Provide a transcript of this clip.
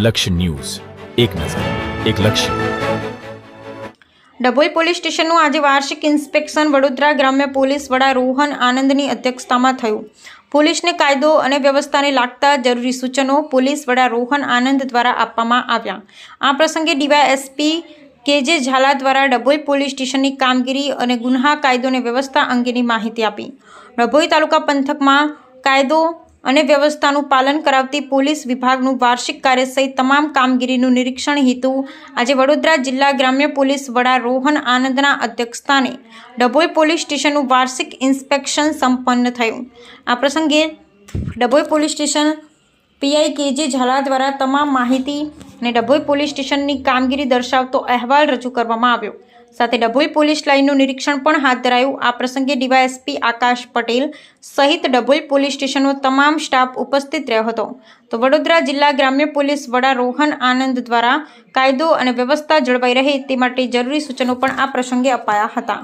લક્ષ્ય ન્યૂઝ, એક નજર, એક લક્ષ્ય. ડભોઈ પોલીસ સ્ટેશનનું આજે વાર્ષિક ઇન્સ્પેક્શન વડોદરા ગ્રામ્ય પોલીસ વડા રોહન આનંદની અધ્યક્ષતામાં થયું. પોલીસને કાયદો અને વ્યવસ્થાને લાગતા જરૂરી સૂચનો પોલીસ વડા રોહન આનંદ દ્વારા આપવામાં આવ્યા. આ પ્રસંગે ડીવાયએસપી કે.જે. ઝાલા દ્વારા ડભોઈ પોલીસ સ્ટેશનની કામગીરી અને ગુન્હા કાયદો અને વ્યવસ્થા અંગેની માહિતી આપી. ડભોઈ તાલુકા પંથકમાં કાયદો અને વ્યવસ્થાનું પાલન કરાવતી પોલીસ વિભાગનું વાર્ષિક કાર્ય સહિત તમામ કામગીરીનું નિરીક્ષણ હેતુ આજે વડોદરા જિલ્લા ગ્રામ્ય પોલીસ વડા રોહન આનંદના અધ્યક્ષસ્થાને ડભોઈ પોલીસ સ્ટેશનનું વાર્ષિક ઇન્સ્પેક્શન સંપન્ન થયું. આ પ્રસંગે Dabhoi police station PI K J. Jhala દ્વારા તમામ માહિતી અને ડભોઈ પોલીસ સ્ટેશનની કામગીરી દર્શાવતો અહેવાલ રજૂ કરવામાં આવ્યો. સાથે ડભોઈ પોલીસ લાઇનનું નિરીક્ષણ પણ હાથ ધરાયું. આ પ્રસંગે ડીવાયએસપી આકાશ પટેલ સહિત ડભોઈ પોલીસ સ્ટેશનનો તમામ સ્ટાફ ઉપસ્થિત રહ્યો હતો. તો વડોદરા જિલ્લા ગ્રામ્ય પોલીસ વડા રોહન આનંદ દ્વારા કાયદો અને વ્યવસ્થા જળવાઈ રહે તે માટે જરૂરી સૂચનો પણ આ પ્રસંગે અપાયા હતા.